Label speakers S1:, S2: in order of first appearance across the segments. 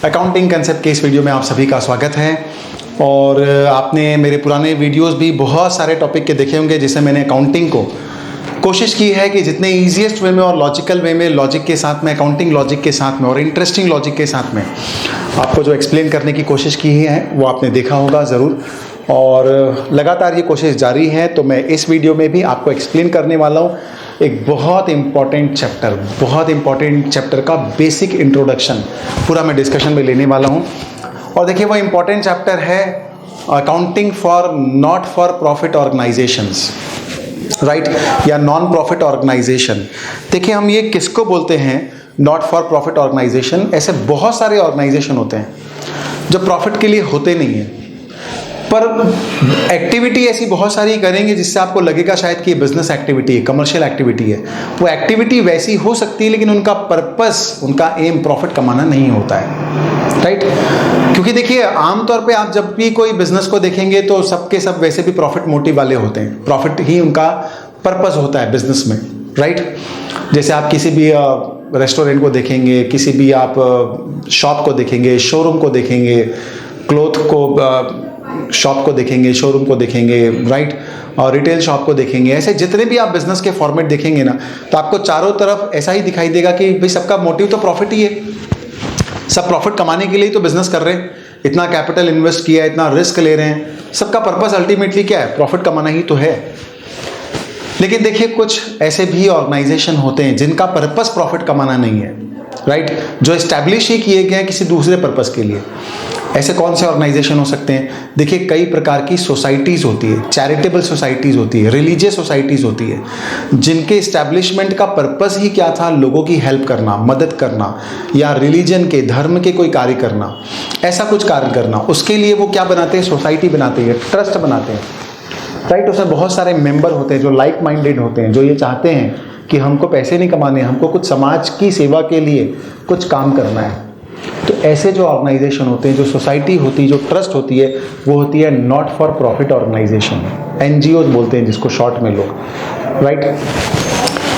S1: Accounting concept के इस video में आप सभी का स्वागत है। और आपने मेरे पुराने वीडियोस भी बहुत सारे टॉपिक के देखे होंगे जिससे मैंने अकाउंटिंग को कोशिश की है कि जितने ईजीएस्ट वे में और लॉजिकल वे में, लॉजिक के साथ में, अकाउंटिंग लॉजिक के साथ में और इंटरेस्टिंग लॉजिक के साथ में आपको जो एक्सप्लेन करने की कोशिश की है वो आपने देखा होगा ज़रूर। और लगातार ये कोशिश जारी है। तो मैं इस वीडियो में भी आपको एक्सप्लेन करने वाला हूँ एक बहुत इंपॉर्टेंट चैप्टर का बेसिक इंट्रोडक्शन पूरा मैं डिस्कशन में लेने वाला हूँ। और देखिए वो इंपॉर्टेंट चैप्टर है accounting for not for profit organisations, right, या नॉन प्रॉफिट ऑर्गेनाइजेशन। देखिए हम ये किसको बोलते हैं नॉट फॉर प्रॉफिट ऑर्गेनाइजेशन? ऐसे बहुत सारे ऑर्गेनाइजेशन होते हैं जो प्रॉफिट के लिए होते नहीं हैं, पर एक्टिविटी ऐसी बहुत सारी करेंगे जिससे आपको लगेगा शायद कि ये बिजनेस एक्टिविटी है, कमर्शियल एक्टिविटी है। वो एक्टिविटी वैसी हो सकती है लेकिन उनका पर्पस, उनका एम प्रॉफिट कमाना नहीं होता है, राइट। क्योंकि देखिए आमतौर पे आप जब भी कोई बिजनेस को देखेंगे तो सबके सब वैसे भी प्रॉफिट मोटिव वाले होते हैं, प्रॉफिट ही उनका पर्पस होता है बिजनेस में, राइट। जैसे आप किसी भी रेस्टोरेंट को देखेंगे, किसी भी आप शॉप को देखेंगे, शोरूम को देखेंगे, क्लोथ को शॉप को देखेंगे, शोरूम को देखेंगे, राइट, और रिटेल शॉप को देखेंगे। ऐसे जितने भी आप बिजनेस के फॉर्मेट देखेंगे ना तो आपको चारों तरफ ऐसा ही दिखाई देगा कि भाई सबका मोटिव तो प्रॉफिट ही है, सब प्रॉफिट कमाने के लिए ही तो बिजनेस कर रहे हैं, इतना कैपिटल इन्वेस्ट किया है, इतना रिस्क ले रहे हैं, सबका पर्पस अल्टीमेटली क्या है? प्रॉफिट कमाना ही तो है। लेकिन देखिए कुछ ऐसे भी ऑर्गेनाइजेशन होते हैं जिनका पर्पस प्रॉफिट कमाना नहीं है, राइट, जो एस्टैब्लिश ही किए गए हैं किसी दूसरे पर्पस के लिए। ऐसे कौन से ऑर्गेनाइजेशन हो सकते हैं? देखिए कई प्रकार की सोसाइटीज़ होती है, चैरिटेबल सोसाइटीज़ होती है, रिलीजियस सोसाइटीज़ होती है, जिनके इस्टेब्लिशमेंट का पर्पस ही क्या था? लोगों की हेल्प करना, मदद करना, या रिलीजन के, धर्म के कोई कार्य करना, ऐसा कुछ कार्य करना। उसके लिए वो क्या बनाते हैं? सोसाइटी बनाते हैं, ट्रस्ट बनाते हैं, राइट। उसमें बहुत सारे मेंबर होते हैं जो लाइक माइंडेड होते हैं, जो ये चाहते हैं कि हमको पैसे नहीं कमाने, हमको कुछ समाज की सेवा के लिए कुछ काम करना है। तो ऐसे जो ऑर्गेनाइजेशन होते हैं, जो सोसाइटी होती है, जो ट्रस्ट होती है, वो होती है not for profit organization, NGO बोलते हैं जिसको शॉर्ट में लोग, राइट।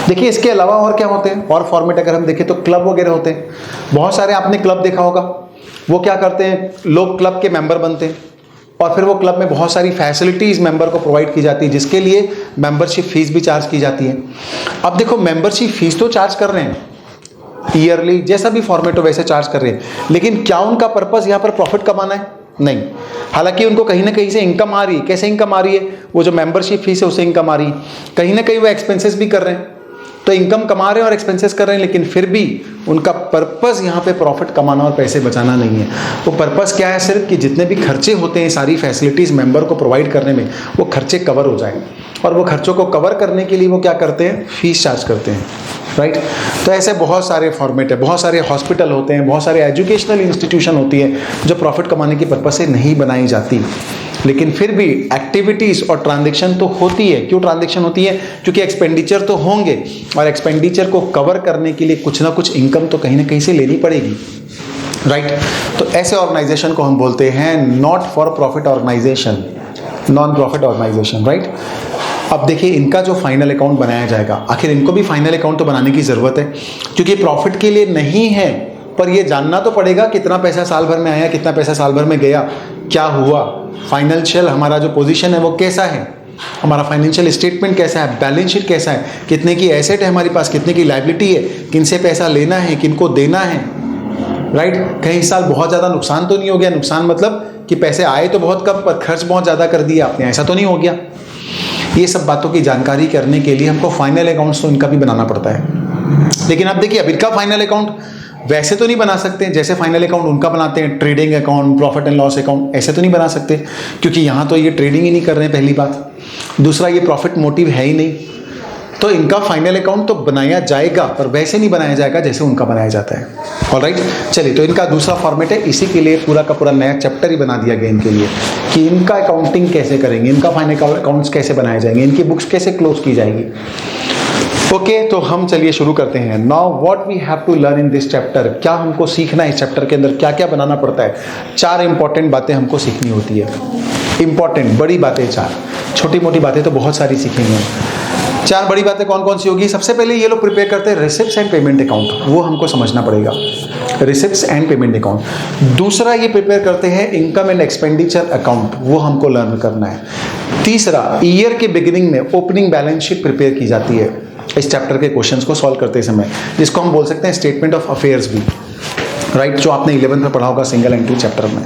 S1: देखिए इसके अलावा और क्या होते हैं? और फॉर्मेट अगर हम देखें तो क्लब वगैरह होते हैं, बहुत सारे आपने क्लब देखा होगा। वो क्या करते हैं? लोग क्लब के मेंबर बनते हैं और फिर वो क्लब में बहुत सारी फैसिलिटीज़ मेंबर को प्रोवाइड की जाती है, जिसके लिए मेंबरशिप फीस भी चार्ज की जाती है। अब देखो मेंबरशिप फीस तो चार्ज कर रहे हैं, ईयरली जैसा भी फॉर्मेट हो वैसे चार्ज कर रहे हैं, लेकिन क्या उनका पर्पस यहाँ पर प्रॉफिट कमाना है? नहीं। हालांकि उनको कहीं ना कहीं से इनकम आ रही है। कैसे इनकम आ रही है? वो जो मेंबरशिप फीस है उससे इनकम आ रही है। कहीं ना कहीं वो एक्सपेंसेस भी कर रहे हैं, तो इनकम कमा रहे हैं और एक्सपेंसेस कर रहे हैं, लेकिन फिर भी उनका पर्पस यहाँ पे प्रॉफिट कमाना और पैसे बचाना नहीं है। वो पर्पस क्या है? सिर्फ कि जितने भी खर्चे होते हैं सारी फैसिलिटीज़ मेंबर को प्रोवाइड करने में, वो खर्चे कवर हो जाए। और वो खर्चों को कवर करने के लिए वो क्या करते हैं? फीस चार्ज करते हैं, राइट। तो ऐसे बहुत सारे फॉर्मेट है, बहुत सारे हॉस्पिटल होते हैं, बहुत सारे एजुकेशनल इंस्टीट्यूशन होती है जो प्रॉफिट कमाने की पर्पस से नहीं बनाई जाती, लेकिन फिर भी एक्टिविटीज़ और ट्रांजैक्शन तो होती है। क्यों ट्रांजैक्शन होती है? क्योंकि एक्सपेंडिचर तो होंगे और एक्सपेंडिचर को कवर करने के लिए कुछ ना कुछ इनकम तो कहीं ना कहीं से लेनी पड़ेगी, राइट। तो ऐसे ऑर्गेनाइजेशन को हम बोलते हैं not for profit organization, non profit organization, right. अब देखिए इनका जो फाइनल अकाउंट बनाया जाएगा, आखिर इनको भी फाइनल अकाउंट तो बनाने की ज़रूरत है, क्योंकि प्रॉफिट के लिए नहीं है, पर ये जानना तो पड़ेगा कितना पैसा साल भर में आया, कितना पैसा साल भर में गया, क्या हुआ, फाइनेंशियल हमारा जो पोजीशन है वो कैसा है, हमारा फाइनेंशियल स्टेटमेंट कैसा है, बैलेंस शीट कैसा है, कितने की एसेट है हमारे पास, कितने की लायबिलिटी है, किन से पैसा लेना है, किन को देना है, राइट। कहीं इस साल बहुत ज़्यादा नुकसान तो नहीं हो गया? नुकसान मतलब कि पैसे आए तो बहुत कम पर खर्च बहुत ज़्यादा कर दिया आपने, ऐसा तो नहीं हो गया? ये सब बातों की जानकारी करने के लिए हमको फाइनल अकाउंट्स तो इनका भी बनाना पड़ता है। लेकिन अब देखिए अब इनका फाइनल अकाउंट वैसे तो नहीं बना सकते जैसे फाइनल अकाउंट उनका बनाते हैं, trading account, profit and loss account, ऐसे तो नहीं बना सकते, क्योंकि यहाँ तो ये ट्रेडिंग ही नहीं कर रहे हैं, पहली बात। दूसरा ये प्रॉफिट मोटिव है ही नहीं, तो इनका फाइनल अकाउंट तो बनाया जाएगा पर वैसे नहीं बनाया जाएगा जैसे उनका बनाया जाता है, ऑलराइट। चलिए, तो इनका दूसरा फॉर्मेट है, इसी के लिए पूरा का पूरा नया चैप्टर ही बना दिया गया इनके लिए कि इनका अकाउंटिंग कैसे करेंगे, इनका फाइनल अकाउंट्स कैसे बनाए जाएंगे, इनकी बुक्स कैसे क्लोज की जाएगी। ओके, तो हम चलिए शुरू करते हैं। Now what we have to learn in this chapter, क्या हमको सीखना है इस चैप्टर के अंदर, क्या क्या बनाना पड़ता है। 4 इंपॉर्टेंट बातें हमको सीखनी होती है, इंपॉर्टेंट बड़ी बातें 4, छोटी मोटी बातें तो बहुत सारी सीखेंगे। चार बड़ी बातें कौन कौन सी होगी? सबसे पहले ये लोग प्रिपेयर करते हैं रिसिप्ट्स एंड पेमेंट अकाउंट, वो हमको समझना पड़ेगा, रिसिप्ट्स एंड पेमेंट अकाउंट। दूसरा ये प्रिपेयर करते हैं इनकम एंड एक्सपेंडिचर अकाउंट, वो हमको लर्न करना है। तीसरा, ईयर के बिगिनिंग में ओपनिंग बैलेंस शीट प्रिपेयर की जाती है इस चैप्टर के क्वेश्चंस को सॉल्व करते समय, जिसको हम बोल सकते हैं स्टेटमेंट ऑफ अफेयर्स भी, राइट, जो आपने 11th में पढ़ा होगा सिंगल एंट्री चैप्टर में।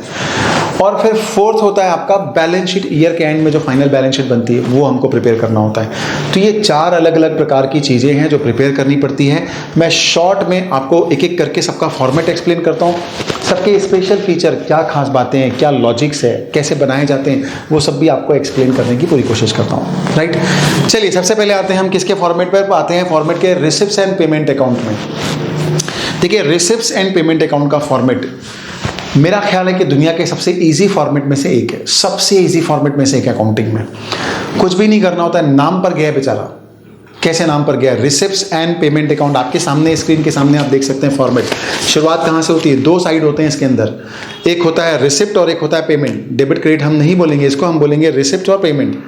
S1: और फिर फोर्थ होता है आपका बैलेंस शीट, ईयर के एंड में जो फाइनल बैलेंस शीट बनती है वो हमको प्रिपेयर करना होता है। तो ये चार अलग अलग प्रकार की चीज़ें हैं जो प्रिपेयर करनी पड़ती हैं। मैं शॉर्ट में आपको एक एक करके सबका फॉर्मेट एक्सप्लेन करता हूँ, सबके स्पेशल फीचर, क्या खास बातें हैं, क्या लॉजिक्स है, कैसे बनाए जाते हैं, वो सब भी आपको एक्सप्लेन करने की पूरी कोशिश करता हूँ, राइट। चलिए सबसे पहले आते हैं हम किसके फॉर्मेट पर आते हैं, फॉर्मेट के रिसिप्ट्स एंड पेमेंट अकाउंट में। देखिए रिसिप्ट्स एंड पेमेंट अकाउंट का फॉर्मेट मेरा ख्याल है कि दुनिया के सबसे इजी फॉर्मेट में से एक है, सबसे इजी फॉर्मेट में से एक है अकाउंटिंग में। कुछ भी नहीं करना होता है, नाम पर गया है बेचारा। कैसे नाम पर गया? Receipts and payment account. आपके सामने स्क्रीन के सामने आप देख सकते हैं फॉर्मेट। शुरुआत कहाँ से होती है? दो साइड होते हैं इसके अंदर, एक होता है रिसिप्ट और एक होता है पेमेंट। डेबिट क्रेडिट हम नहीं बोलेंगे इसको, हम बोलेंगे रिसिप्ट और पेमेंट।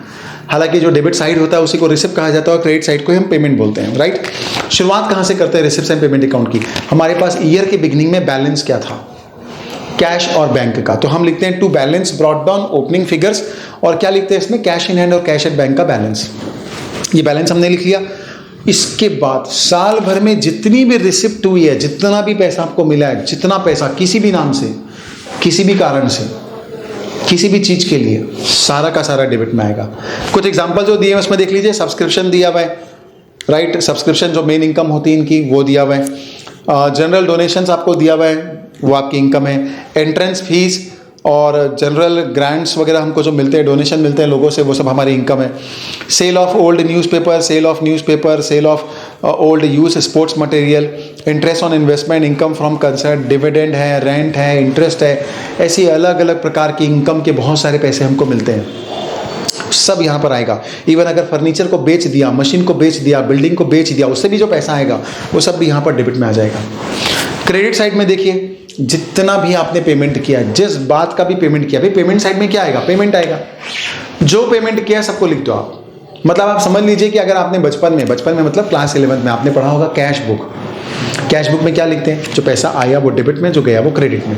S1: हालांकि जो डेबिट साइड होता है उसी को रिसिप्ट कहा जाता है और क्रेडिट साइड को हम पेमेंट बोलते हैं, राइट। शुरुआत कहाँ से करते हैं रिसिप्ट्स एंड पेमेंट अकाउंट की? हमारे पास ईयर के बिगिनिंग में बैलेंस क्या था, कैश और बैंक का, तो हम लिखते हैं to balance brought down opening figures, और क्या लिखते हैं इसमें? कैश इन हैंड और कैश एट बैंक का बैलेंस। ये बैलेंस हमने लिख लिया। इसके बाद साल भर में जितनी भी रिसिप्ट हुई है, जितना भी पैसा आपको मिला है, जितना पैसा किसी भी नाम से, किसी भी कारण से, किसी भी चीज़ के लिए, सारा का सारा डेबिट में आएगा। कुछ एग्जांपल जो दिए हैं उसमें देख लीजिए। सब्सक्रिप्शन दिया हुआ है, राइट, सब्सक्रिप्शन जो मेन इनकम होती है इनकी वो दिया हुआ है। जनरल डोनेशंस आपको दिया हुआ है, वो आपकी इनकम है। एंट्रेंस फीस और जनरल ग्रांट्स वगैरह हमको जो मिलते हैं, डोनेशन मिलते हैं लोगों से, वो सब हमारी इनकम है। Sale of old newspaper, sale of newspaper, sale of old use sports material, interest on investment, income from concert, dividend है, रेंट है, इंटरेस्ट है। ऐसी अलग अलग प्रकार की इनकम के बहुत सारे पैसे हमको मिलते हैं, सब यहाँ पर आएगा। इवन अगर फर्नीचर को बेच दिया, मशीन को बेच दिया, बिल्डिंग को बेच दिया, उससे भी जो पैसा आएगा वो सब भी यहाँ पर डेबिट में आ जाएगा। क्रेडिट साइड में देखिए, जितना भी आपने पेमेंट किया, जिस बात का भी पेमेंट किया, भाई पेमेंट साइड में क्या आएगा? पेमेंट आएगा। जो पेमेंट किया सबको लिख दो आप। मतलब आप समझ लीजिए कि अगर आपने बचपन में मतलब क्लास 11 में आपने पढ़ा होगा कैश बुक। कैश बुक में क्या लिखते हैं? जो पैसा आया वो डेबिट में, जो गया वो क्रेडिट में।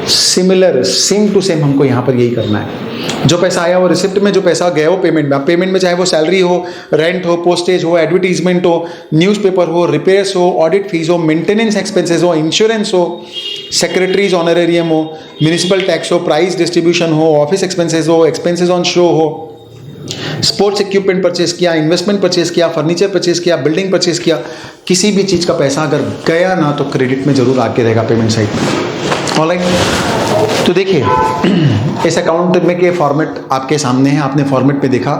S1: सिमिलर, सेम टू सेम हमको यहाँ पर यही करना है। जो पैसा आया वो रिसिप्ट में, जो पैसा गया वो पेमेंट में। पेमेंट में चाहे वो सैलरी हो, रेंट हो, पोस्टेज हो, एडवर्टीजमेंट हो, न्यूज़पेपर हो, रिपेयर्स हो, ऑडिट फीस हो, मेंटेनेंस एक्सपेंसेस हो, इंश्योरेंस हो, सेक्रेटरीज ऑनरेरियम हो, म्यूनिसिपल टैक्स हो, प्राइस डिस्ट्रीब्यूशन हो, ऑफिस एक्सपेंसेस हो, एक्सपेंसेस ऑन शो हो, स्पोर्ट्स इक्विपमेंट परचेस किया, इन्वेस्टमेंट परचेस किया, फर्नीचर परचेस किया, बिल्डिंग परचेस किया, किसी भी चीज़ का पैसा अगर गया ना तो क्रेडिट में जरूर आके रहेगा पेमेंट साइड में। ऑलराइट, तो देखिए इस अकाउंट में के फॉर्मेट आपके सामने है। आपने फॉर्मेट पे देखा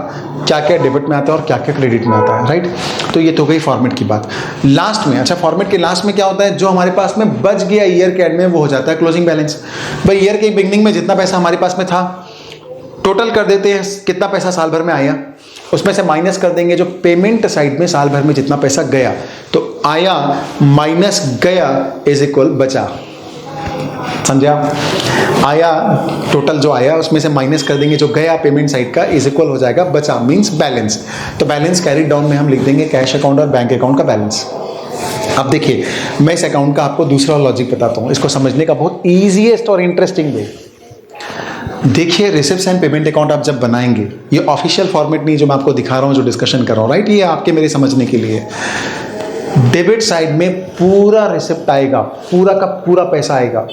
S1: क्या क्या डेबिट में आता है और क्या क्या क्रेडिट में आता है, राइट। तो ये तो गई फॉर्मेट की बात। लास्ट में, अच्छा फॉर्मेट के लास्ट में क्या होता है? जो हमारे पास में बच गया ईयर के एंड में वो हो जाता है क्लोजिंग बैलेंस। भाई ईयर के बिगिनिंग में जितना पैसा हमारे पास में था टोटल कर देते हैं, कितना पैसा साल भर में आया, उसमें से माइनस कर देंगे जो पेमेंट साइड में साल भर में जितना पैसा गया। तो आया माइनस गया इज इक्वल बचा, समझा? आया, टोटल जो आया उसमें से माइनस कर देंगे जो गया पेमेंट साइड का, इज इक्वल हो जाएगा बचा, मींस बैलेंस। तो बैलेंस कैरिड डाउन में हम लिख देंगे कैश अकाउंट और बैंक अकाउंट का बैलेंस। अब देखिए मैं इस अकाउंट का आपको दूसरा लॉजिक बताता हूँ, इसको समझने का बहुत ईजीएस्ट और इंटरेस्टिंग वे। देखिए रिसिप्ट्स एंड पेमेंट अकाउंट आप जब बनाएंगे, ये ऑफिशियल फॉर्मेट नहीं जो मैं आपको दिखा रहा हूँ, जो डिस्कशन कर रहा हूँ, राइट, ये आपके मेरे समझने के लिए। डेबिट साइड में पूरा रिसिप्ट आएगा, पूरा का पूरा पैसा आएगा।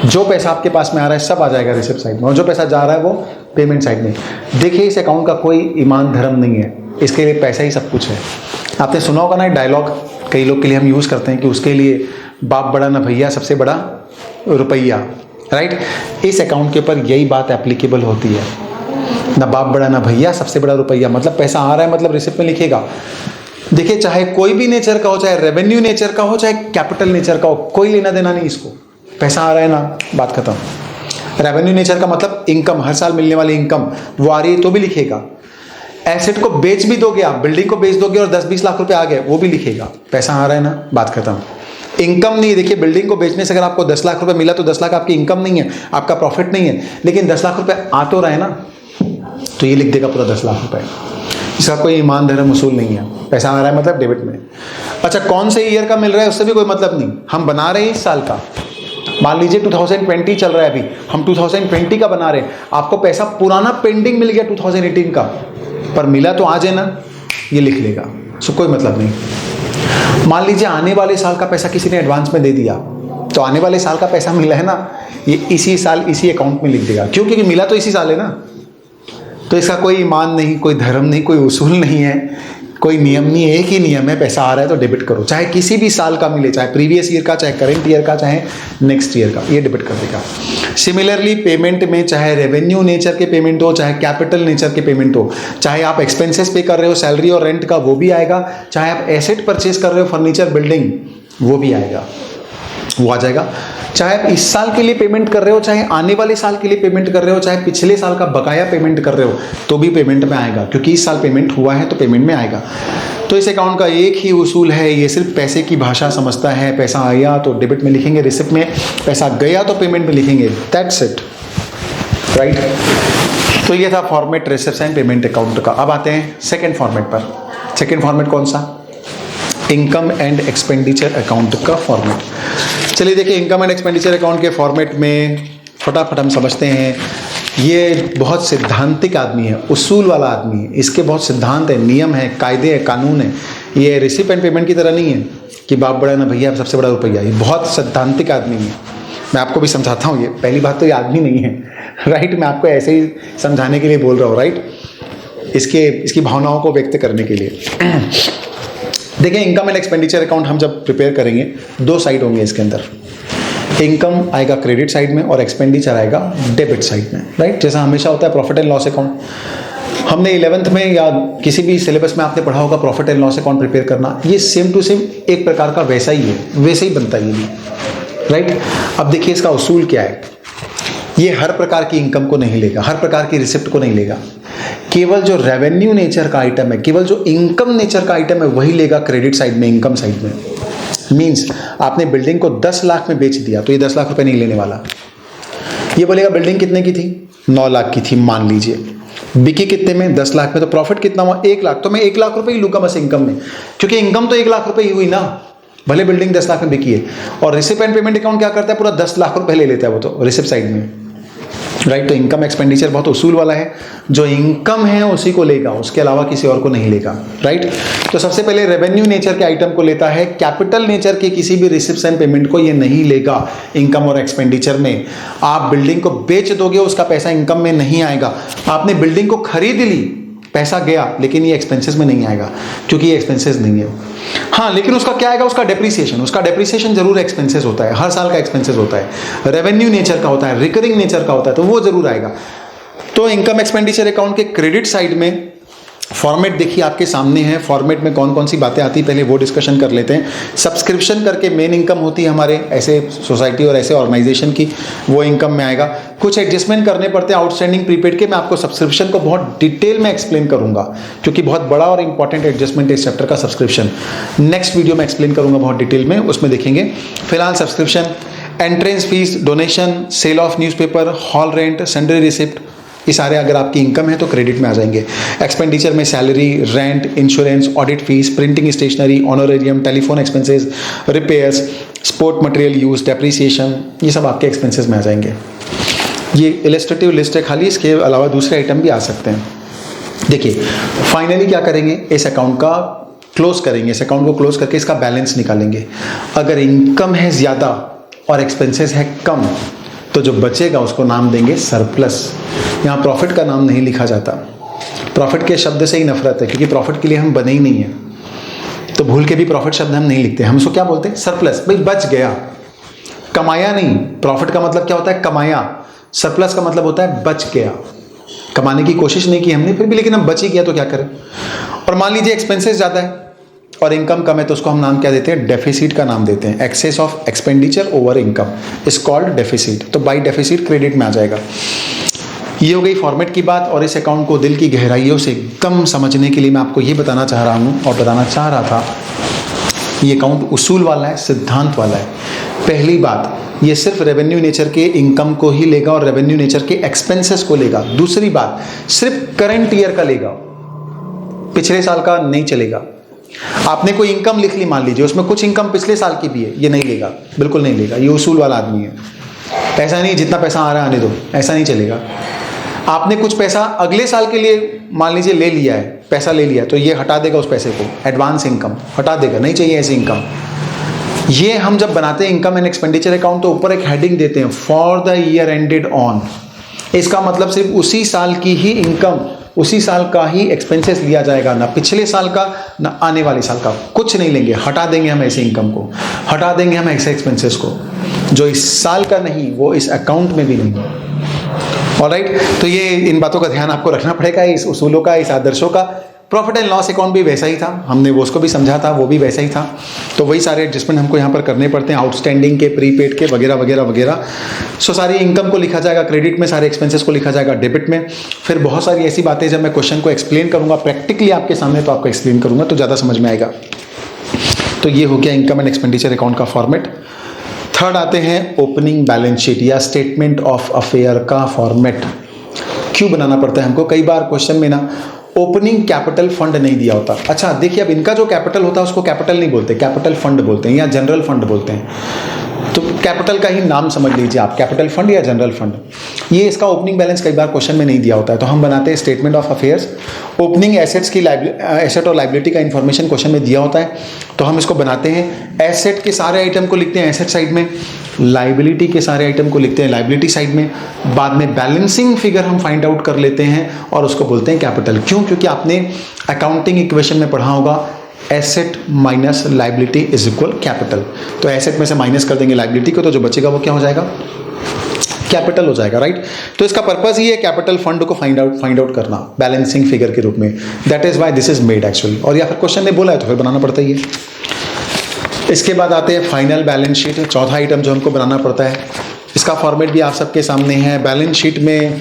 S1: जो पैसा आपके पास में आ रहा है सब आ जाएगा रिसिप्ट साइड में, और जो पैसा जा रहा है वो पेमेंट साइड में। देखिए इस अकाउंट का कोई ईमान धर्म नहीं है, इसके लिए पैसा ही सब कुछ है। आपने सुना होगा ना डायलॉग, कई लोग के लिए हम यूज़ करते हैं कि उसके लिए बाप बड़ा ना भैया, सबसे बड़ा रुपया, राइट। इस अकाउंट के ऊपर यही बात एप्लीकेबल होती है, ना बाप बड़ा ना भैया, सबसे बड़ा रुपया। मतलब पैसा आ रहा है मतलब रिसिप्ट में लिखेगा। देखिए चाहे कोई भी नेचर का हो, चाहे रेवेन्यू नेचर का हो, चाहे कैपिटल नेचर का हो, कोई लेना देना नहीं इसको। पैसा आ रहा है ना, बात खत्म। रेवेन्यू नेचर का मतलब इनकम, हर साल मिलने वाली इनकम वो आ रही है तो भी लिखेगा। एसेट को बेच भी दोगे आप, बिल्डिंग को बेच दोगे और 10-20 लाख रुपए आ गए, वो भी लिखेगा। पैसा आ रहा है ना, बात खत्म। इनकम नहीं है, देखिए बिल्डिंग को बेचने से अगर आपको 10 लाख रुपए मिला तो 10 लाख आपकी इनकम नहीं है, आपका प्रॉफिट नहीं है, लेकिन 10 लाख रुपए आ तो रहा है ना, तो ये लिख देगा पूरा 10 लाख रुपए। इसका कोई ईमान धर्म उसूल नहीं है। पैसा आ रहा है मतलब डेबिट में। अच्छा, कौन से ईयर का मिल रहा है उससे भी कोई मतलब नहीं, हम बना रहे हैं इस साल का। मान लीजिए 2020 चल रहा है अभी, हम 2020 का बना रहे हैं, आपको पैसा पुराना पेंडिंग मिल गया 2018 का, पर मिला तो आज है ना, ये लिख लेगा, सो कोई मतलब नहीं। मान लीजिए आने वाले साल का पैसा किसी ने एडवांस में दे दिया, तो आने वाले साल का पैसा मिला है ना, ये इसी साल इसी अकाउंट में लिख देगा, क्यों? क्योंकि मिला तो इसी साल है ना। तो इसका कोई ईमान नहीं, कोई धर्म नहीं, कोई उसूल नहीं है, कोई नियम नहीं। एक ही नियम है, पैसा आ रहा है तो डेबिट करो, चाहे किसी भी साल का मिले, चाहे प्रीवियस ईयर का, चाहे करंट ईयर का, चाहे नेक्स्ट ईयर का, ये डेबिट कर देगा। सिमिलरली पेमेंट में चाहे रेवेन्यू नेचर के पेमेंट हो, चाहे कैपिटल नेचर के पेमेंट हो, चाहे आप एक्सपेंसेस पे कर रहे हो सैलरी और रेंट का, वो भी आएगा, चाहे आप एसेट परचेज कर रहे हो फर्नीचर बिल्डिंग, वो भी आएगा, वो आ जाएगा। चाहे आप इस साल के लिए पेमेंट कर रहे हो, चाहे आने वाले साल के लिए पेमेंट कर रहे हो, चाहे पिछले साल का बकाया पेमेंट कर रहे हो, तो भी पेमेंट में आएगा, क्योंकि इस साल पेमेंट हुआ है तो पेमेंट में आएगा। तो इस अकाउंट का एक ही उसूल है, ये सिर्फ पैसे की भाषा समझता है। पैसा आया तो डेबिट में लिखेंगे रिसिप्ट में, पैसा गया तो पेमेंट में लिखेंगे, दैट्स इट, राइट। तो ये था format receipt and payment account का। अब आते हैं सेकेंड फॉर्मेट पर। सेकेंड फॉर्मेट कौन सा? इनकम एंड एक्सपेंडिचर अकाउंट का फॉर्मेट। चलिए देखिए, इनकम एंड एक्सपेंडिचर अकाउंट के फॉर्मेट में फटाफट हम समझते हैं। ये बहुत सिद्धांतिक आदमी है, उसूल वाला आदमी है, इसके बहुत सिद्धांत है, नियम है, कायदे है, कानून है। ये रिसिप्ट एंड पेमेंट की तरह नहीं है कि बाप बड़ा ना भैया सबसे बड़ा रुपया। ये बहुत सिद्धांतिक आदमी है। मैं आपको भी समझाता हूँ, ये पहली बात तो ये आदमी नहीं है, राइट। मैं आपको ऐसे ही समझाने के लिए बोल रहा हूँ, राइट, इसकी भावनाओं को व्यक्त करने के लिए। देखिए, इनकम एंड एक्सपेंडिचर अकाउंट हम जब प्रिपेयर करेंगे, दो साइड होंगे इसके अंदर। इनकम आएगा क्रेडिट साइड में और एक्सपेंडिचर आएगा डेबिट साइड में, राइट। जैसा हमेशा होता है प्रॉफिट एंड लॉस अकाउंट, हमने 11th में या किसी भी सिलेबस में आपने पढ़ा होगा profit and loss account prepare करना। ये सेम टू सेम एक प्रकार का वैसा ही है, वैसे ही बनता है ये, राइट। अब देखिए इसका उसूल क्या है। ये हर प्रकार की इनकम को नहीं लेगा, हर प्रकार की रिसिप्ट को नहीं लेगा। केवल जो रेवेन्यू नेचर का आइटम है, केवल जो इनकम नेचर का आइटम है, वही लेगा क्रेडिट साइड में, इनकम साइड में। मीन्स आपने बिल्डिंग को 10 लाख में बेच दिया तो ये 10 लाख रुपए नहीं लेने वाला। ये बोलेगा बिल्डिंग कितने की थी? 9 लाख की थी मान लीजिए, बिकी कितने में? 10 लाख में। तो प्रॉफिट कितना हुआ? 1 लाख। तो मैं 1 लाख रुपए ही लूंगा बस इनकम में, क्योंकि इनकम तो 1 लाख रुपए ही हुई ना, भले बिल्डिंग 10 लाख में बिकी है। और रिसिप्ट एंड पेमेंट अकाउंट क्या करता है? पूरा 10 लाख रुपए ले लेता है वो तो रिसिप्ट साइड में, राइट। तो इनकम एक्सपेंडिचर बहुत उसूल वाला है, जो इनकम है उसी को लेगा, उसके अलावा किसी और को नहीं लेगा, राइट। तो सबसे पहले रेवेन्यू नेचर के आइटम को लेता है, कैपिटल नेचर के किसी भी रिसिप्ट एंड पेमेंट को ये नहीं लेगा इनकम और एक्सपेंडिचर में। आप बिल्डिंग को बेच दोगे, उसका पैसा इनकम में नहीं आएगा। आपने बिल्डिंग को खरीद ली, पैसा गया, लेकिन ये एक्सपेंसेस में नहीं आएगा, क्योंकि ये एक्सपेंसेस नहीं है। हाँ, लेकिन उसका क्या आएगा? उसका डेप्रीसिएशन। उसका डेप्रीसिएशन जरूर एक्सपेंसेस होता है, हर साल का एक्सपेंसेस होता है, रेवेन्यू नेचर का होता है, रिकरिंग नेचर का होता है, तो वो जरूर आएगा। तो इनकम एक्सपेंडिचर अकाउंट के क्रेडिट साइड में फॉर्मेट देखिए आपके सामने है। फॉर्मेट में कौन कौन सी बातें आती है पहले वो डिस्कशन कर लेते हैं। सब्सक्रिप्शन करके मेन इनकम होती है हमारे ऐसे सोसाइटी और ऐसे ऑर्गेनाइजेशन की, वो इनकम में आएगा। कुछ एडजस्टमेंट करने पड़ते हैं आउटस्टैंडिंग प्रीपेड के, मैं आपको सब्सक्रिप्शन को बहुत डिटेल में एक्सप्लेन करूंगा, क्योंकि बहुत बड़ा और इंपॉर्टेंट एडजस्टमेंट है इस चैप्टर का सब्सक्रिप्शन। नेक्स्ट वीडियो में एक्सप्लेन करूंगा बहुत डिटेल में, उसमें देखेंगे। फिलहाल subscription, entrance fees, donation, sale of newspaper, hall rent, sundry receipt, ये सारे अगर आपकी इनकम है तो क्रेडिट में आ जाएंगे। एक्सपेंडिचर में salary, rent, insurance, audit fees, printing stationery, honorarium, telephone expenses, repairs, sport material use, depreciation, ये सब आपके एक्सपेंसेस में आ जाएंगे। ये इलस्ट्रेटिव लिस्ट है खाली, इसके अलावा दूसरे आइटम भी आ सकते हैं। देखिए फाइनली क्या करेंगे, इस अकाउंट का क्लोज करेंगे, इस अकाउंट को क्लोज करके इसका बैलेंस निकालेंगे। अगर इनकम है ज़्यादा और एक्सपेंसेस है कम, तो जो बचेगा उसको नाम देंगे सरप्लस। यहाँ प्रॉफिट का नाम नहीं लिखा जाता, प्रॉफिट के शब्द से ही नफरत है, क्योंकि प्रॉफिट के लिए हम बने ही नहीं है, तो भूल के भी प्रॉफिट शब्द हम नहीं लिखते। हम उसको क्या बोलते हैं? सरप्लस। भाई बच गया, कमाया नहीं। प्रॉफिट का मतलब क्या होता है? कमाया। सरप्लस का मतलब होता है बच गया, कमाने की कोशिश नहीं की हमने फिर भी, लेकिन हम बच ही गया तो क्या करें। और मान लीजिए एक्सपेंसेस ज़्यादा है और इनकम कम है, तो उसको हम नाम क्या देते हैं? डेफिसिट का नाम देते हैं। Excess of expenditure over income is called deficit. तो बाई डेफिसिट क्रेडिट में आ जाएगा। ये हो गई फॉर्मेट की बात। और इस अकाउंट को दिल की गहराइयों से एकदम समझने के लिए मैं आपको ये बताना चाह रहा हूँ और बताना चाह रहा था, ये अकाउंट उसूल वाला है, सिद्धांत वाला है। पहली बात, ये सिर्फ रेवेन्यू नेचर के इनकम को ही लेगा और रेवेन्यू नेचर के एक्सपेंसेस को लेगा। दूसरी बात, सिर्फ करंट ईयर का लेगा, पिछले साल का नहीं चलेगा। आपने कोई इनकम लिख ली मान लीजिए, उसमें कुछ इनकम पिछले साल की भी है, ये नहीं लेगा, बिल्कुल नहीं लेगा, ये उसूल वाला आदमी है। ऐसा नहीं जितना पैसा आ रहा है आने दो, ऐसा नहीं चलेगा। आपने कुछ पैसा अगले साल के लिए मान लीजिए ले लिया है, पैसा ले लिया, तो ये हटा देगा उस पैसे को, एडवांस इनकम हटा देगा, नहीं चाहिए ऐसी इनकम। ये हम जब बनाते हैं इनकम एंड एक्सपेंडिचर अकाउंट तो ऊपर एक हेडिंग देते हैं, for the year ended on. इसका मतलब सिर्फ उसी साल की ही इनकम, उसी साल का ही एक्सपेंसेस लिया जाएगा, ना पिछले साल का ना आने वाले साल का, कुछ नहीं लेंगे, हटा देंगे हम ऐसे इनकम को, हटा देंगे हम ऐसे एक्सपेंसेस को, जो इस साल का नहीं वो इस अकाउंट में भी नहीं। ऑलराइट, तो ये इन बातों का ध्यान आपको रखना पड़ेगा, इस उसूलों का, इस आदर्शों का। प्रॉफिट एंड लॉस अकाउंट भी वैसा ही था, हमने वो उसको भी समझा था, वो भी वैसा ही था। तो वही सारे एडजस्टमेंट हमको यहाँ पर करने पड़ते हैं, आउटस्टैंडिंग के, प्रीपेड के, वगैरह वगैरह वगैरह। सो सारी इनकम को लिखा जाएगा क्रेडिट में, सारे एक्सपेंसेस को लिखा जाएगा डेबिट में। फिर बहुत सारी ऐसी बातें जब मैं क्वेश्चन को एक्सप्लेन करूँगा प्रैक्टिकली आपके सामने, तो आपको एक्सप्लेन करूँगा तो ज़्यादा समझ में आएगा। तो ये हो गया इनकम एंड एक्सपेंडिचर अकाउंट का फॉर्मेट। थर्ड आते हैं ओपनिंग बैलेंस शीट या स्टेटमेंट ऑफ अफेयर का फॉर्मेट। क्यों बनाना पड़ता है हमको? कई बार क्वेश्चन में ना ओपनिंग कैपिटल फंड नहीं दिया होता। अच्छा देखिए, अब इनका जो कैपिटल होता है उसको कैपिटल नहीं बोलते, कैपिटल फंड बोलते हैं या जनरल फंड बोलते हैं। तो कैपिटल का ही नाम समझ लीजिए आप, कैपिटल फंड या जनरल फंड। ये इसका ओपनिंग बैलेंस कई बार क्वेश्चन में नहीं दिया होता है, तो हम बनाते हैं statement of affairs. Opening assets की एसेट और लाइबिलिटी का इंफॉर्मेशन क्वेश्चन में दिया होता है, तो हम इसको बनाते हैं। एसेट के सारे आइटम को लिखते हैं एसेट साइड में, लाइबिलिटी के सारे आइटम को लिखते हैं लाइबिलिटी साइड में। बाद में बैलेंसिंग फिगर हम फाइंड आउट कर लेते हैं और उसको बोलते हैं कैपिटल। क्यों? क्योंकि आपने अकाउंटिंग इक्वेशन में पढ़ा होगा asset minus liability is equal capital. तो एसेट में से माइनस कर देंगे लाइबिलिटी को, तो जो बचेगा वो क्या हो जाएगा? कैपिटल हो जाएगा, राइट। तो इसका पर्पस ही है कैपिटल फंड को फाइंड आउट करना बैलेंसिंग फिगर के रूप में। That is why this is made actually. और या फिर क्वेश्चन ने बोला है तो फिर बनाना पड़ता ही है। इसके बाद आते हैं फाइनल बैलेंस शीट, चौथा आइटम जो हमको बनाना पड़ता है। इसका फॉर्मेट भी आप सबके सामने है। बैलेंस शीट में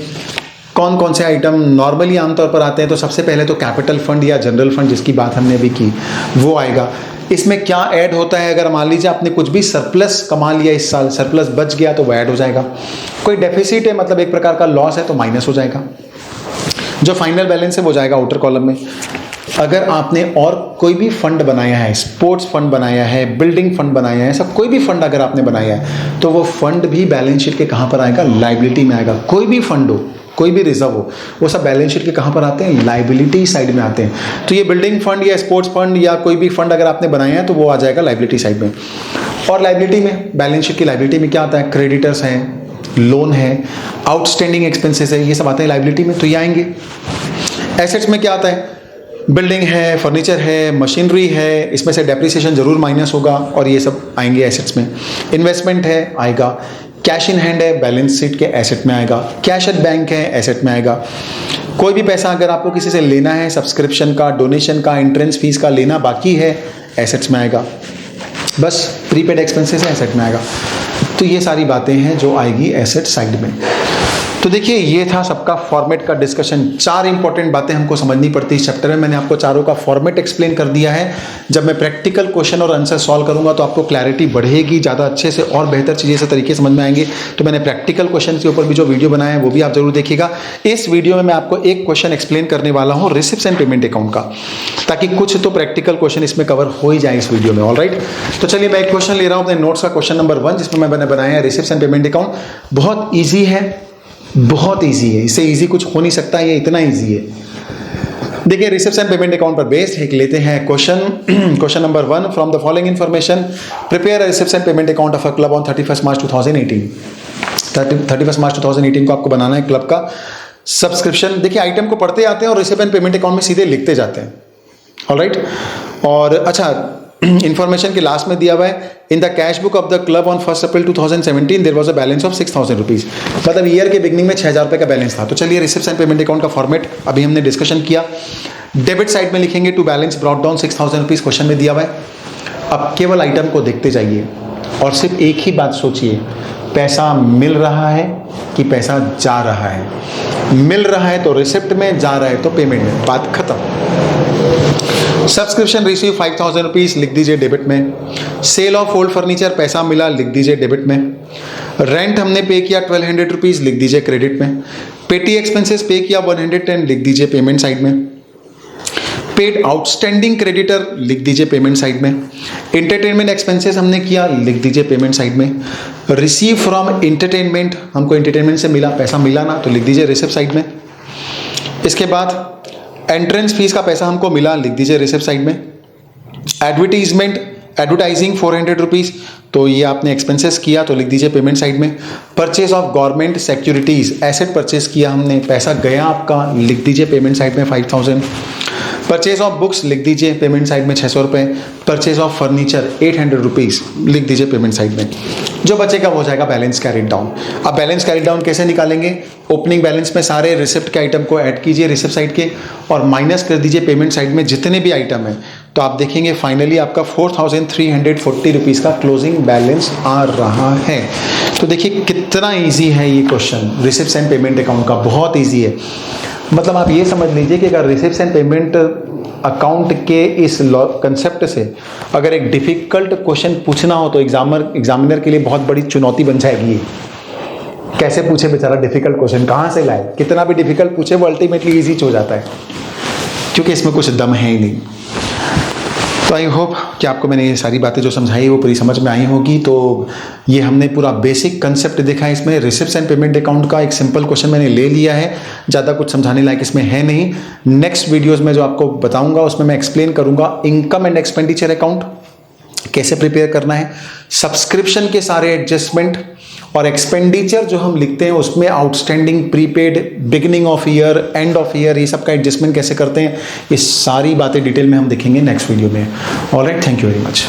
S1: कौन कौन से आइटम नॉर्मली आमतौर पर आते हैं? तो सबसे पहले तो कैपिटल फंड या जनरल फंड जिसकी बात हमने अभी की वो आएगा। इसमें क्या ऐड होता है? अगर मान लीजिए आपने कुछ भी सरप्लस कमा लिया इस साल, सरप्लस बच गया तो वो ऐड हो जाएगा। कोई डेफिसिट है मतलब एक प्रकार का लॉस है तो माइनस हो जाएगा। जो फाइनल बैलेंस है वो जाएगा आउटर कॉलम में। अगर आपने और कोई भी फंड बनाया है, स्पोर्ट्स फंड बनाया है, बिल्डिंग फंड बनाया है, सब कोई भी फंड अगर आपने बनाया है तो वो फंड भी बैलेंस शीट के कहाँ पर आएगा? लाइबिलिटी में आएगा। कोई भी फंड हो, कोई भी रिजर्व हो, वो सब बैलेंस शीट के कहाँ पर आते हैं? लाइबिलिटी साइड में आते हैं। तो ये बिल्डिंग फंड या स्पोर्ट्स फंड या कोई भी फंड अगर आपने बनाया है तो वो आ जाएगा लाइबिलिटी साइड में। और लाइबिलिटी में, बैलेंस शीट की लाइबिलिटी में क्या आता है? क्रेडिटर्स हैं, लोन है, आउटस्टैंडिंग एक्सपेंसेस है, ये सब आते हैं लाइबिलिटी में, तो ये आएंगे। एसेट्स में क्या आता है? बिल्डिंग है, फर्नीचर है, मशीनरी है, इसमें से डेप्रिसिएशन जरूर माइनस होगा और ये सब आएंगे एसेट्स में। इन्वेस्टमेंट है, आएगा। कैश इन हैंड है, बैलेंस शीट के एसेट में आएगा। कैश एट बैंक है, एसेट में आएगा। कोई भी पैसा अगर आपको किसी से लेना है, सब्सक्रिप्शन का, डोनेशन का, एंट्रेंस फीस का लेना बाकी है, एसेट्स में आएगा। बस प्रीपेड एक्सपेंसेस है, एसेट में आएगा। तो ये सारी बातें हैं जो आएगी एसेट साइड में। तो देखिए ये था सबका फॉर्मेट का डिस्कशन। 4 इंपॉर्टेंट बातें हमको समझनी पड़ती है इस चैप्टर में। मैंने आपको चारों का फॉर्मेट एक्सप्लेन कर दिया है। जब मैं प्रैक्टिकल क्वेश्चन और आंसर सॉल्व करूंगा तो आपको क्लैरिटी बढ़ेगी, ज़्यादा अच्छे से और बेहतर चीज़ें से तरीके समझ में आएंगे। तो मैंने प्रैक्टिकल क्वेश्चन के ऊपर भी जो वीडियो बनाया है वो भी आप जरूर देखिएगा। इस वीडियो में मैं आपको एक क्वेश्चन एक्सप्लेन करने वाला हूँ रिसिप्ट्स एंड पेमेंट अकाउंट का, ताकि कुछ तो प्रैक्टिकल क्वेश्चन इसमें कवर हो ही जाए इस वीडियो में। ऑलराइट, तो चलिए मैं एक क्वेश्चन ले रहा हूँ अपने नोट्स का, क्वेश्चन नंबर 1, जिसमें मैंने बनाया है रिसिप्ट्स एंड पेमेंट अकाउंट। बहुत ईजी है, बहुत इजी है, इससे इजी कुछ हो नहीं सकता, ये इतना इजी है। देखिए रिसिप्ट्स एंड पेमेंट अकाउंट पर बेस्ड एक लेते हैं question. Question number 1, from the following information prepare receipts and payment account of a club on 31 मार्च 2018। 31 मार्च 2018 को आपको बनाना है क्लब का सब्सक्रिप्शन। देखिए आइटम को पढ़ते आते हैं और रिसिप्ट एंड पेमेंट अकाउंट में सीधे लिखते जाते हैं। ऑलराइट, और अच्छा इंफॉर्मेशन के लास्ट में दिया हुआ है, in the cash book of the club on 1 April 2017 there was a balance of 6000 rupees. मतलब ईयर के बिगनिंग में 6000 रुपये का बैलेंस था। तो चलिए रिसिप्ट्स एंड पेमेंट अकाउंट का फॉर्मेट अभी हमने डिस्कशन किया। डेबिट साइड में लिखेंगे to balance brought down 6000 rupees, question में दिया हुआ है। अब केवल आइटम को देखते जाइए और सिर्फ एक ही बात सोचिए, पैसा मिल रहा है कि पैसा जा रहा है? मिल रहा है तो रिसिप्ट में, जा रहा है तो पेमेंट में, बात खत्म। सब्सक्रिप्शन रिसीव 5000 रुपीज, लिख दीजिए डेबिट में। सेल ऑफ ओल्ड फर्नीचर, पैसा मिला, लिख दीजिए डेबिट में। रेंट हमने पे किया 1200 रुपीज, लिख दीजिए क्रेडिट में। पेटी एक्सपेंसेस पे किया 110, लिख दीजिए पेमेंट साइड में। पेड आउटस्टैंडिंग क्रेडिटर लिख दीजिए पेमेंट साइड में। एंटरटेनमेंट एक्सपेंसेस हमने किया, लिख दीजिए पेमेंट साइड में। रिसीव फ्रॉम एंटरटेनमेंट, हमको एंटरटेनमेंट से मिला, पैसा मिला ना, तो लिख दीजिए रिसिप्ट साइड में। इसके बाद एंट्रेंस फीस का पैसा हमको मिला, लिख दीजिए रिसिप्ट साइड में। एडवर्टाइजिंग 400 रुपीज़, तो ये आपने एक्सपेंसेस किया, तो लिख दीजिए पेमेंट साइड में। Purchase of government securities, asset purchase किया हमने, पैसा गया आपका, लिख दीजिए पेमेंट साइड में 5000। परचेज ऑफ बुक्स लिख दीजिए पेमेंट साइड में 600 रुपये। परचेज ऑफ फर्नीचर 800 रुपीज़, लिख दीजिए पेमेंट साइड में। जो बचेगा वो हो जाएगा बैलेंस कैरिड डाउन। अब बैलेंस कैरिड डाउन कैसे निकालेंगे? ओपनिंग बैलेंस में सारे रिसिप्ट के आइटम को ऐड कीजिए रिसिप्ट साइड के, और माइनस कर दीजिए पेमेंट साइड में जितने भी आइटम हैं, तो आप देखेंगे फाइनली आपका 4340 रुपीज़ का क्लोजिंग बैलेंस आ रहा है। तो देखिए कितना ईजी है ये question receipts and payment account का, बहुत ईजी है। मतलब आप ये समझ लीजिए कि अगर रिसिप्ट्स एंड पेमेंट अकाउंट के इस कंसेप्ट से अगर एक डिफ़िकल्ट क्वेश्चन पूछना हो तो एग्जामिनर के लिए बहुत बड़ी चुनौती बन जाएगी ये। कैसे पूछे बेचारा डिफ़िकल्ट क्वेश्चन, कहाँ से लाए? कितना भी डिफ़िकल्ट पूछे वो अल्टीमेटली ईजी हो जाता है, क्योंकि इसमें कुछ दम है ही नहीं। तो आई होप कि आपको मैंने ये सारी बातें जो समझाई वो पूरी समझ में आई होगी। तो ये हमने पूरा बेसिक कंसेप्ट देखा है इसमें। रिसिप्ट्स एंड पेमेंट अकाउंट का एक सिंपल क्वेश्चन मैंने ले लिया है, ज़्यादा कुछ समझाने लायक इसमें है नहीं। नेक्स्ट वीडियोज़ में जो आपको बताऊंगा उसमें मैं एक्सप्लेन करूंगा इनकम एंड एक्सपेंडिचर अकाउंट कैसे प्रिपेयर करना है, सब्सक्रिप्शन के सारे एडजस्टमेंट और एक्सपेंडिचर जो हम लिखते हैं उसमें outstanding, prepaid, beginning of year, end of year, ये सब का एडजस्टमेंट कैसे करते हैं, ये सारी बातें डिटेल में हम देखेंगे नेक्स्ट वीडियो में। Alright, thank you very much.